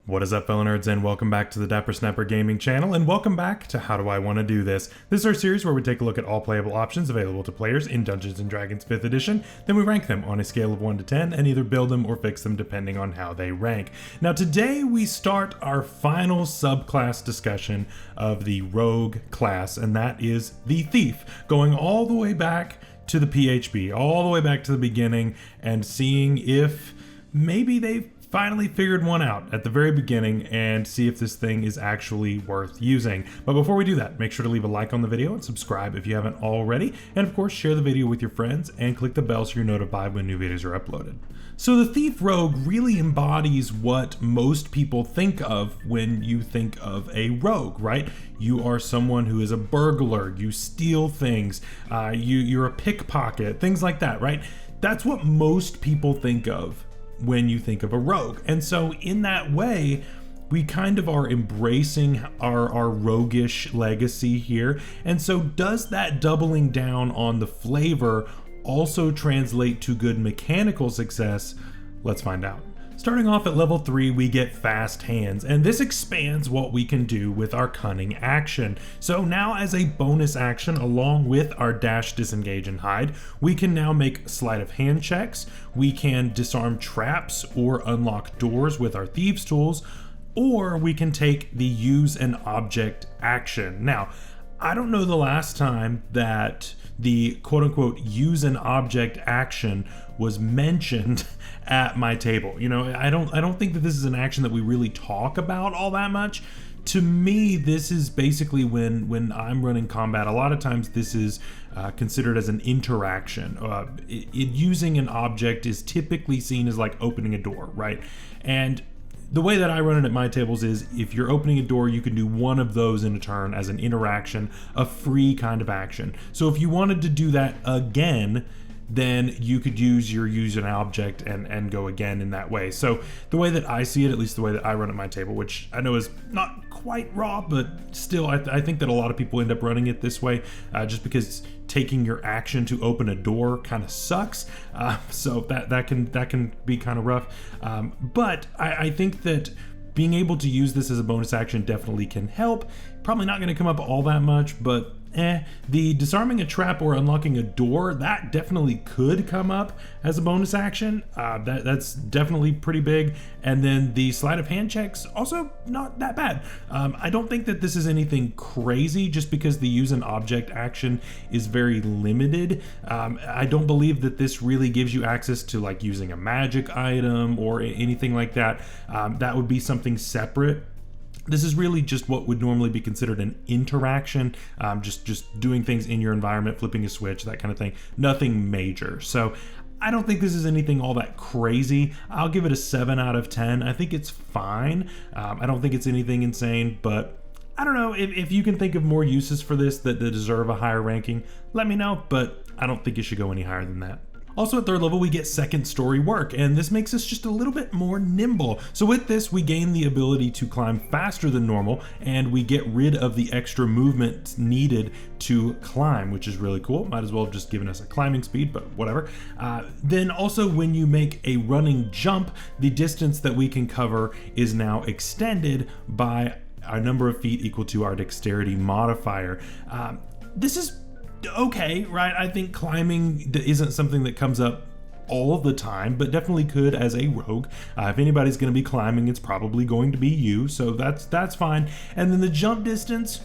What is up, fellow nerds, and welcome back to the Dapper Snapper Gaming channel, and welcome back to How Do I Want to Do This? This is our series where we take a look at all playable options available to players in Dungeons & Dragons 5th edition, then we rank them on a scale of 1 to 10 and either build them or fix them depending on how they rank. Now today we start our final subclass discussion of the Rogue class, and that is the Thief, going all the way back to the PHB, all the way back to the beginning, and seeing if maybe they've finally figured one out at the very beginning and see if this thing is actually worth using. But before we do that, make sure to leave a like on the video and subscribe if you haven't already. And of course, share the video with your friends and click the bell so you're notified when new videos are uploaded. So the Thief Rogue really embodies what most people think of when you think of a rogue, right? You are someone who is a burglar, you steal things, you're a pickpocket, things like that, right? That's what most people think of when you think of a rogue. And so in that way, we kind of are embracing our roguish legacy here. And so does that doubling down on the flavor also translate to good mechanical success? Let's find out. Starting off at level 3, we get Fast Hands, and this expands what we can do with our Cunning action. So now as a bonus action, along with our Dash, Disengage, and Hide, we can now make Sleight of Hand checks, we can disarm traps or unlock doors with our Thieves tools, or we can take the Use an Object action. Now, I don't know the last time that the quote-unquote use an object action was mentioned at my table. You know, I don't think that this is an action that we really talk about all that much. To me, this is basically when I'm running combat, a lot of times this is considered as an interaction. Using an object is typically seen as like opening a door, right? And the way that I run it at my tables is if you're opening a door, you can do one of those in a turn as an interaction, a free kind of action. So if you wanted to do that again, then you could use an object and go again in that way. So the way that I see it, at least the way that I run at my table, which I know is not quite raw, but still I think that a lot of people end up running it this way just because taking your action to open a door kind of sucks. So that can be kind of rough. But I think that being able to use this as a bonus action definitely can help. Probably not going to come up all that much, but the disarming a trap or unlocking a door, that definitely could come up as a bonus action. That's definitely pretty big. And then the sleight of hand checks, also not that bad. I don't think that this is anything crazy just because the use an object action is very limited. I don't believe that this really gives you access to like using a magic item or anything like that. That would be something separate. This is really just what would normally be considered an interaction, just doing things in your environment, flipping a switch, that kind of thing. Nothing major. So I don't think this is anything all that crazy. I'll give it a 7 out of 10. I think it's fine. I don't think it's anything insane, but I don't know. If you can think of more uses for this that deserve a higher ranking, let me know, but I don't think it should go any higher than that. Also at 3rd level, we get second story work, and this makes us just a little bit more nimble. So with this, we gain the ability to climb faster than normal, and we get rid of the extra movement needed to climb, which is really cool. Might as well have just given us a climbing speed, but whatever. Then also when you make a running jump, the distance that we can cover is now extended by a number of feet equal to our dexterity modifier. This is okay, right? I think climbing isn't something that comes up all the time, but definitely could as a rogue. If anybody's going to be climbing, it's probably going to be you, so that's fine. And then the jump distance,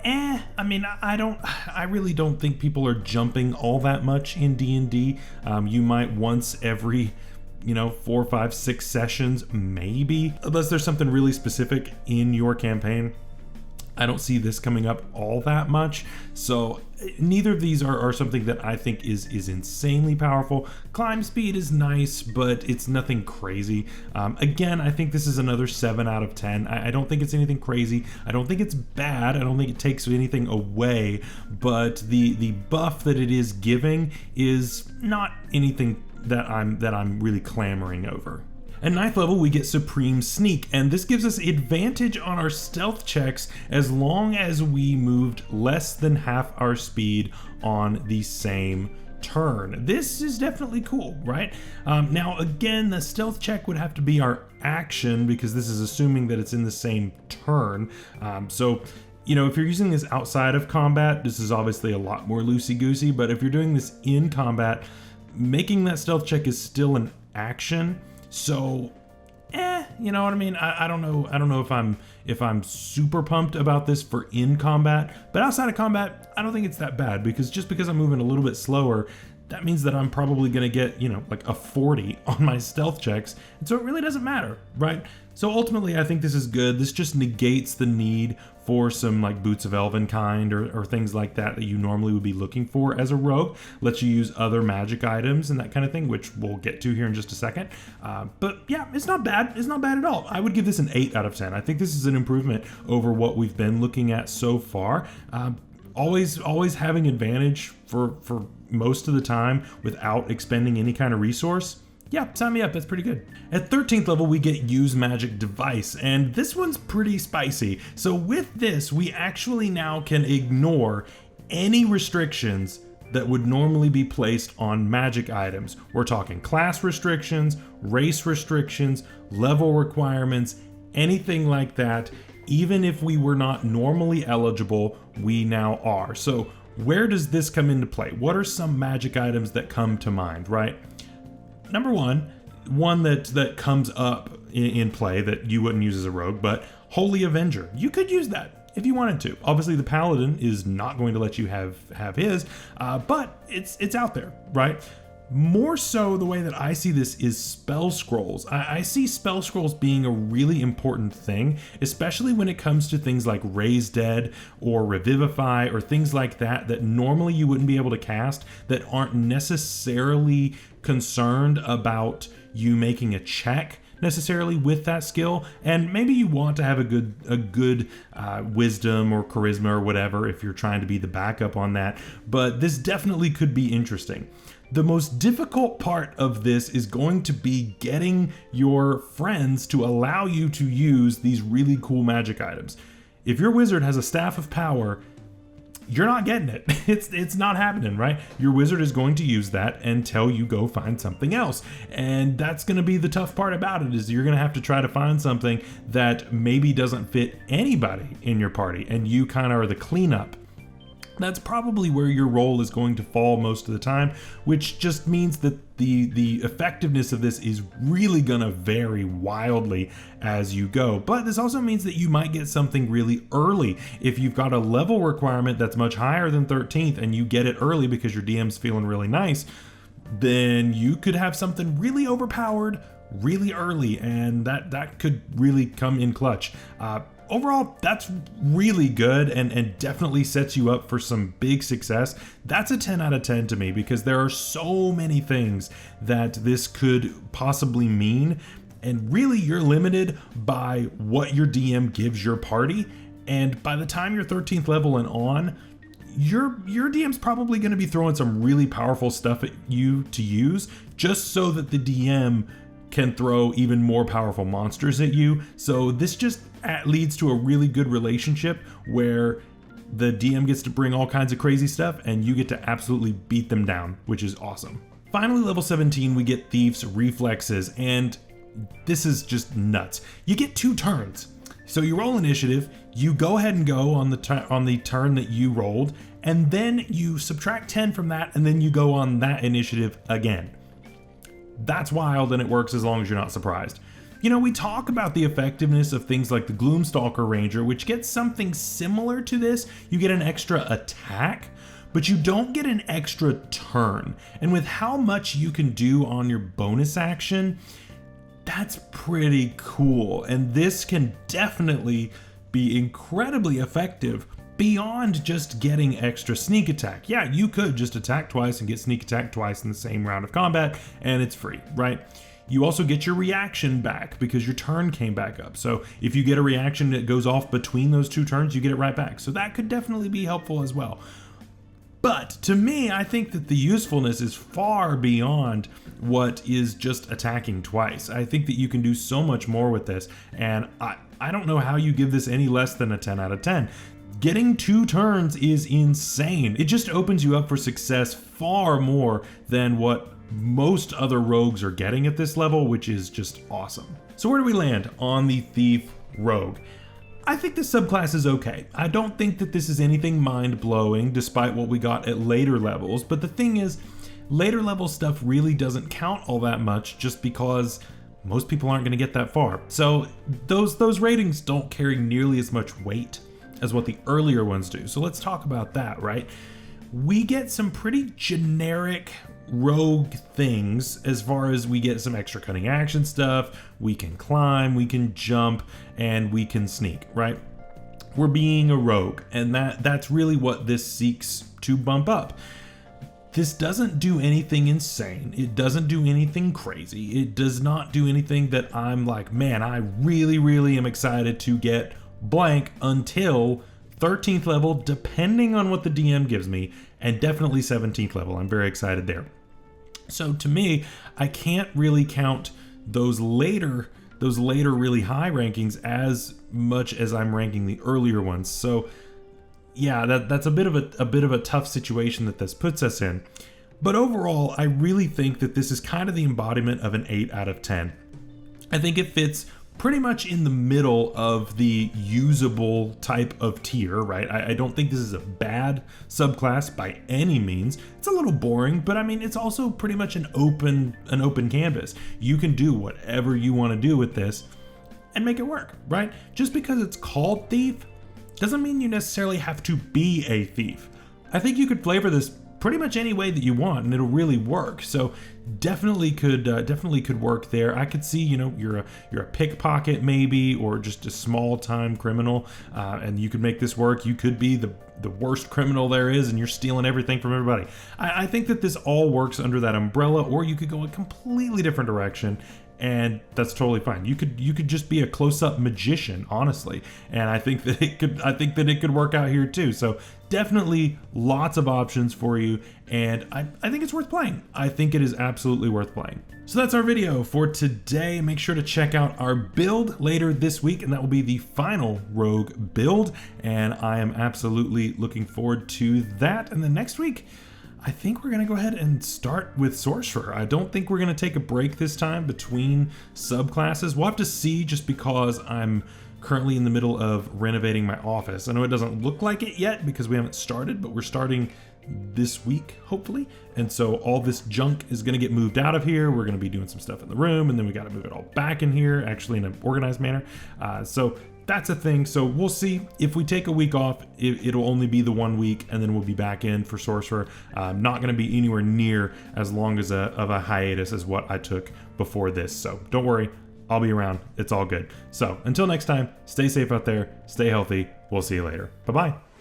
I mean, I really don't think people are jumping all that much in D&D. You might once every 4, 5, 6 sessions, maybe, unless there's something really specific in your campaign. I don't see this coming up all that much, so neither of these are something that I think is insanely powerful. Climb speed is nice, but it's nothing crazy. Again, I think this is another 7 out of 10. I don't think it's anything crazy. I don't think it's bad. I don't think it takes anything away, but the buff that it is giving is not anything that I'm really clamoring over. At 9th level, we get Supreme Sneak, and this gives us advantage on our stealth checks as long as we moved less than half our speed on the same turn. This is definitely cool, right? Now, again, the stealth check would have to be our action because this is assuming that it's in the same turn. So, you know, if you're using this outside of combat, this is obviously a lot more loosey-goosey, but if you're doing this in combat, making that stealth check is still an action. So, you know what I mean? I don't know if I'm super pumped about this for in combat, but outside of combat, I don't think it's that bad because just because I'm moving a little bit slower, that means that I'm probably gonna get, you know, like a 40 on my stealth checks, and so it really doesn't matter, right? So ultimately, I think this is good. This just negates the need for some like Boots of Elvenkind or things like that you normally would be looking for as a rogue. Lets you use other magic items and that kind of thing, which we'll get to here in just a second. But yeah, it's not bad. It's not bad at all. I would give this an 8 out of 10. I think this is an improvement over what we've been looking at so far. Always having advantage for most of the time without expending any kind of resource. Yeah, sign me up, that's pretty good. At 13th level, we get Use Magic Device, and this one's pretty spicy. So with this, we actually now can ignore any restrictions that would normally be placed on magic items. We're talking class restrictions, race restrictions, level requirements, anything like that. Even if we were not normally eligible, we now are. So where does this come into play? What are some magic items that come to mind, right? Number one that comes up in play that you wouldn't use as a rogue, but Holy Avenger. You could use that if you wanted to. Obviously, the Paladin is not going to let you have his, but it's out there, right? More so, the way that I see this is spell scrolls. I see spell scrolls being a really important thing, especially when it comes to things like Raise Dead or Revivify or things like that normally you wouldn't be able to cast, that aren't necessarily concerned about you making a check necessarily with that skill, and maybe you want to have a good wisdom or charisma or whatever if you're trying to be the backup on that, but this definitely could be interesting. The most difficult part of this is going to be getting your friends to allow you to use these really cool magic items. If your wizard has a Staff of Power, you're not getting it. It's not happening, right? Your wizard is going to use that until you go find something else. And that's going to be the tough part about it, is you're going to have to try to find something that maybe doesn't fit anybody in your party, and you kind of are the cleanup. That's probably where your role is going to fall most of the time, which just means that the effectiveness of this is really gonna vary wildly as you go. But this also means that you might get something really early. If you've got a level requirement that's much higher than 13th and you get it early because your DM's feeling really nice, then you could have something really overpowered really early, and that could really come in clutch. Overall, that's really good and definitely sets you up for some big success. That's a 10 out of 10 to me, because there are so many things that this could possibly mean, and really you're limited by what your DM gives your party. And by the time you're 13th level and on, your DM's probably going to be throwing some really powerful stuff at you to use, just so that the DM can throw even more powerful monsters at you. So this just leads to a really good relationship where the DM gets to bring all kinds of crazy stuff and you get to absolutely beat them down, which is awesome. Finally, level 17, we get Thief's Reflexes, and this is just nuts. You get 2 turns. So you roll initiative, you go ahead and go on the turn that you rolled, and then you subtract 10 from that, and then you go on that initiative again. That's wild, and it works as long as you're not surprised. You know, we talk about the effectiveness of things like the Gloomstalker Ranger, which gets something similar to this. You get an extra attack, but you don't get an extra turn. And with how much you can do on your bonus action, that's pretty cool. And this can definitely be incredibly effective beyond just getting extra sneak attack. Yeah, you could just attack twice and get sneak attack twice in the same round of combat, and it's free, right? You also get your reaction back because your turn came back up. So if you get a reaction that goes off between those 2 turns, you get it right back. So that could definitely be helpful as well. But to me, I think that the usefulness is far beyond what is just attacking twice. I think that you can do so much more with this, and I don't know how you give this any less than a 10 out of 10. getting 2 turns is insane. It just opens you up for success far more than what most other rogues are getting at this level, which is just awesome. So where do we land on the Thief Rogue? I think the subclass is okay. I don't think that this is anything mind-blowing despite what we got at later levels, but the thing is, later level stuff really doesn't count all that much just because most people aren't going to get that far. So those ratings don't carry nearly as much weight as what the earlier ones do. So let's talk about that, right? We get some pretty generic rogue things as far as we get some extra cutting action stuff. We can climb, we can jump, and we can sneak, right? We're being a rogue, and that's really what this seeks to bump up. This doesn't do anything insane. It doesn't do anything crazy. It does not do anything that I'm like, man, I really, really am excited to get blank until 13th level, depending on what the DM gives me, and definitely 17th level. I'm very excited there. So to me, I can't really count those later really high rankings as much as I'm ranking the earlier ones. So yeah, that's a bit of a tough situation that this puts us in. But overall, I really think that this is kind of the embodiment of an 8 out of 10. I think it fits pretty much in the middle of the usable type of tier, right? I don't think this is a bad subclass by any means. It's a little boring, but I mean, it's also pretty much an open canvas. You can do whatever you want to do with this and make it work, right? Just because it's called Thief doesn't mean you necessarily have to be a thief. I think you could flavor this pretty much any way that you want and it'll really work. So definitely could work there. I could see, you know, you're a pickpocket maybe, or just a small time criminal, and you could make this work. You could be the worst criminal there is and you're stealing everything from everybody. I think that this all works under that umbrella, or you could go a completely different direction, and that's totally fine. You could just be a close-up magician, honestly, and I think that it could work out here too. So definitely lots of options for you, and I think it's worth playing. I think it is absolutely worth playing. So that's our video for today. Make sure to check out our build later this week, and that will be the final rogue build, and I am absolutely looking forward to that. And then next week, I think we're gonna go ahead and start with Sorcerer. I don't think we're gonna take a break this time between subclasses. We'll have to see, just because I'm currently in the middle of renovating my office. I know it doesn't look like it yet because we haven't started, but we're starting this week, hopefully. And so all this junk is gonna get moved out of here. We're gonna be doing some stuff in the room, and then we gotta move it all back in here, actually in an organized manner. So that's a thing. So we'll see. If we take a week off, it'll only be the 1 week, and then we'll be back in for Sorcerer. Not going to be anywhere near as long as of a hiatus as what I took before this. So don't worry, I'll be around. It's all good. So until next time, stay safe out there, stay healthy. We'll see you later. Bye-bye.